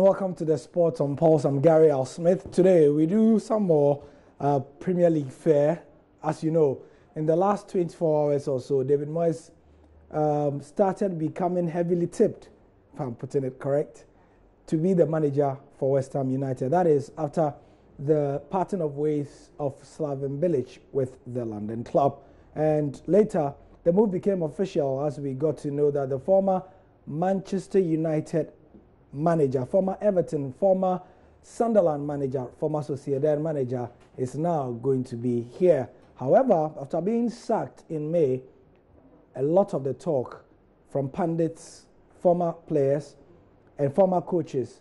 and welcome to the Sports on Pulse. I'm Gary Al Smith. Today we do some more Premier League fare. As you know, in the last 24 hours or so, David Moyes started becoming heavily tipped, if I'm putting it correct, to be the manager for West Ham United. That is after the parting of ways of Slaven Bilic with the London club. And later, the move became official as we got to know that the former Manchester United manager, former Everton, former Sunderland manager, former Sociedad manager is now going to be here. However, after being sacked in May, a lot of the talk from pundits, former players and former coaches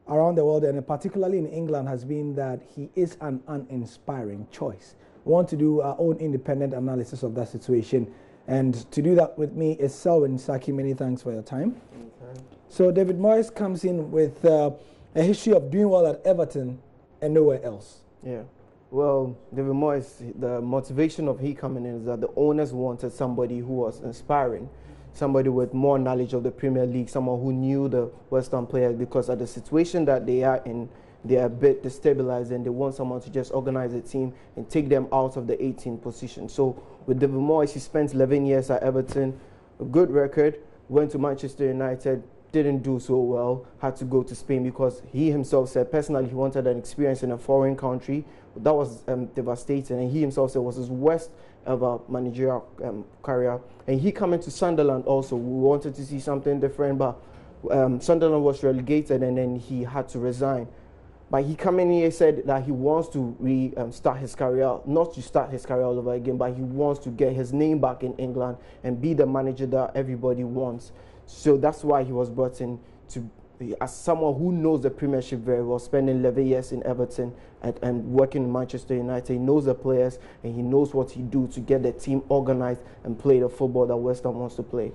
around the world, and particularly in England, has been that he is an uninspiring choice. We want to do our own independent analysis of that situation. And to do that with me is Selwyn Saki. Many thanks for your time. Okay. So David Moyes comes in with a history of doing well at Everton and nowhere else. Yeah. Well, David Moyes, the motivation of he coming in is that the owners wanted somebody who was inspiring, somebody with more knowledge of the Premier League, someone who knew the West Ham players, because at the situation that they are in, they are a bit destabilized and they want someone to just organize a team and take them out of the 18th position. So with David Moyes, he spent 11 years at Everton, a good record, went to Manchester United, didn't do so well, had to go to Spain because he himself said personally he wanted an experience in a foreign country. That was devastating, and he himself said it was his worst ever managerial career. And he coming to Sunderland also, we wanted to see something different, but Sunderland was relegated and then he had to resign. But he came in here, said that he wants to start his career, not to start his career all over again, but he wants to get his name back in England and be the manager that everybody wants. So that's why he was brought in to as someone who knows the Premiership very well, spending 11 years in Everton and working in Manchester United. He knows the players and he knows what he do to get the team organized and play the football that West Ham wants to play.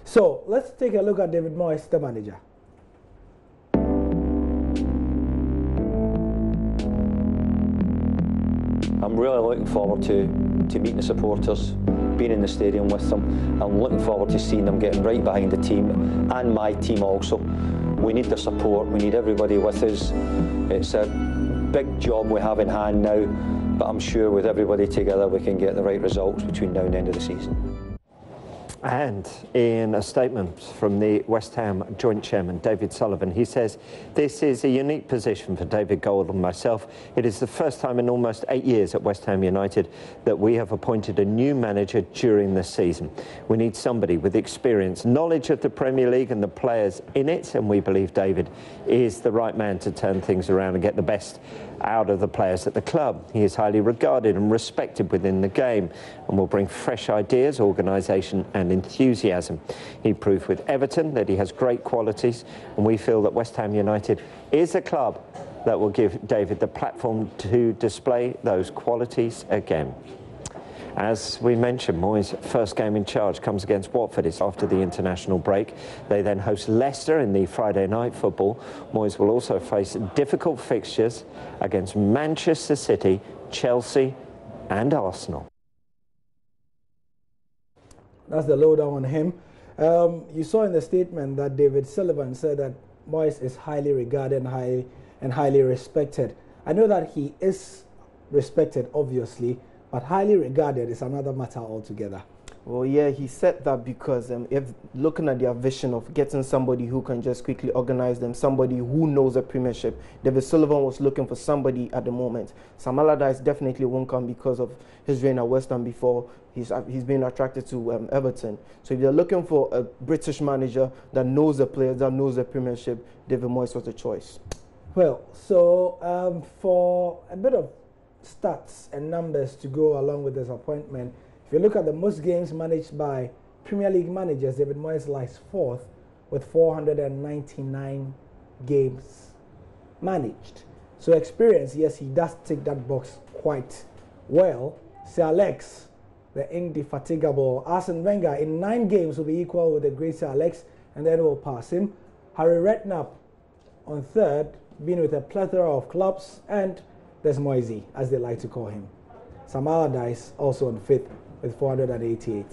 So let's take a look at David Moyes, the manager. I'm really looking forward to meeting the supporters, being in the stadium with them. I'm looking forward to seeing them getting right behind the team and my team also. We need the support, we need everybody with us. It's a big job we have in hand now, but I'm sure with everybody together we can get the right results between now and the end of the season. And in a statement from the West Ham joint chairman, David Sullivan, he says, "This is a unique position for David Gold and myself. It is the first time in almost 8 years at West Ham United that we have appointed a new manager during the season. We need somebody with experience, knowledge of the Premier League and the players in it, and we believe David is the right man to turn things around and get the best out of the players at the club. He is highly regarded and respected within the game and will bring fresh ideas, organisation and enthusiasm. He proved with Everton that he has great qualities, and we feel that West Ham United is a club that will give David the platform to display those qualities again." As we mentioned, Moyes' first game in charge comes against Watford. It's after the international break. They then host Leicester in the Friday night football. Moyes will also face difficult fixtures against Manchester City, Chelsea and Arsenal. That's the lowdown on him. You saw in the statement that David Sullivan said that Moyes is highly regarded and highly respected. I know that he is respected, obviously, but highly regarded is another matter altogether. Well, yeah, he said that because if looking at their vision of getting somebody who can just quickly organize them, somebody who knows the Premiership, David Sullivan was looking for somebody at the moment. Sam Allardyce definitely won't come because of his reign at West Ham before. He's been attracted to Everton. So if they're looking for a British manager that knows the players, that knows the Premiership, David Moyes was the choice. Well, so for a bit of stats and numbers to go along with this appointment, if you look at the most games managed by Premier League managers, David Moyes lies fourth with 499 games managed. So experience, yes, he does tick that box quite well. Sir Alex, the indefatigable Arsene Wenger, in 9 games will be equal with the great Sir Alex, and then will pass him. Harry Redknapp on third, being with a plethora of clubs, and there's Moisey, as they like to call him. Sam Allardyce also on fifth with 488.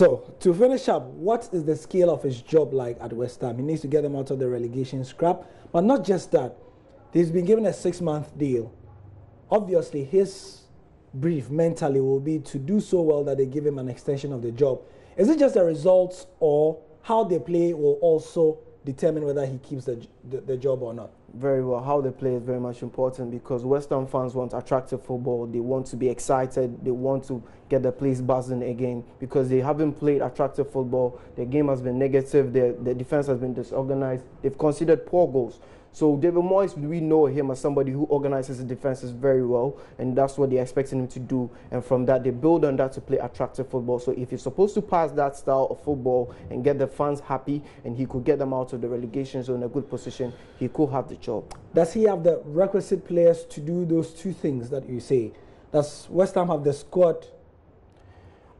So, to finish up, what is the scale of his job like at West Ham? He needs to get them out of the relegation scrap. But not just that. He's been given a 6-month deal. Obviously, his brief mentally will be to do so well that they give him an extension of the job. Is it just the results, or how they play will also determine whether he keeps the job or not? Very well. How they play is very much important, because West Ham fans want attractive football. They want to be excited. They want to get the place buzzing again, because they haven't played attractive football. Their game has been negative. Their defense has been disorganized. They've conceded poor goals. So David Moyes, we know him as somebody who organizes the defenses very well, and that's what they're expecting him to do. And from that, they build on that to play attractive football. So if he's supposed to pass that style of football and get the fans happy, and he could get them out of the relegation zone in a good position, he could have the job. Does he have the requisite players to do those two things that you say? Does West Ham have the squad?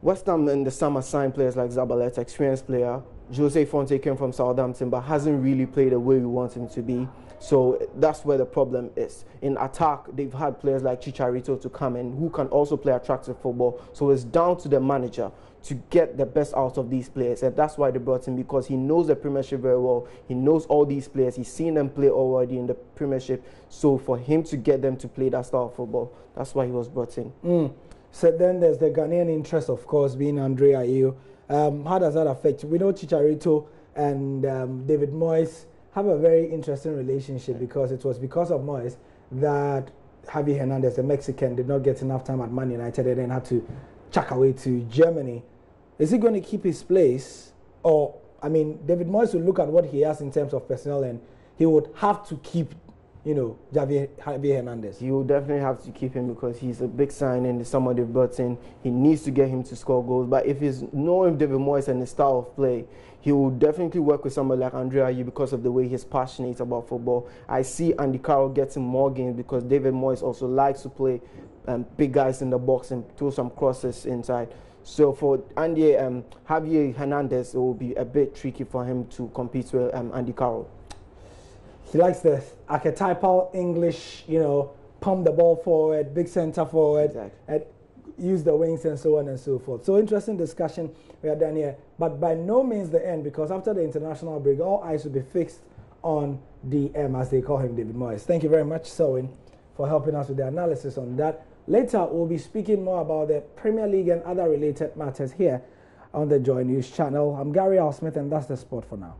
West Ham in the summer signed players like Zabaleta, experienced player. Jose Fonte came from Southampton, but hasn't really played the way we want him to be. So that's where the problem is. In attack, they've had players like Chicharito to come in who can also play attractive football. So it's down to the manager to get the best out of these players. And that's why they brought him, because he knows the Premiership very well. He knows all these players. He's seen them play already in the Premiership. So for him to get them to play that style of football, that's why he was brought in. So then there's the Ghanaian interest, of course, being Andre Ayew. How does that affect you? We know Chicharito and David Moyes have a very interesting relationship, because it was because of Moyes that Javier Hernandez, the Mexican, did not get enough time at Man United and then had to chuck away to Germany. Is he going to keep his place? Or, I mean, David Moyes will look at what he has in terms of personnel, and he would have to keep, you know, Javier Hernandez. He will definitely have to keep him, because he's a big signing. He's someone they've brought in. He needs to get him to score goals. But if he's knowing David Moyes and his style of play, he will definitely work with somebody like Andre Ayew, because of the way he's passionate about football. I see Andy Carroll getting more games, because David Moyes also likes to play big guys in the box and throw some crosses inside. So for Javier Hernandez, it will be a bit tricky for him to compete with Andy Carroll. He likes the archetypal English, you know, pump the ball forward, big center forward, and use the wings and so on and so forth. So interesting discussion we are done here, but by no means the end, because after the international break, all eyes will be fixed on DM, as they call him, David Moyes. Thank you very much, Selwyn, for helping us with the analysis on that. Later, we'll be speaking more about the Premier League and other related matters here on the JoyNews channel. I'm Gary Al Smith, and that's the sport for now.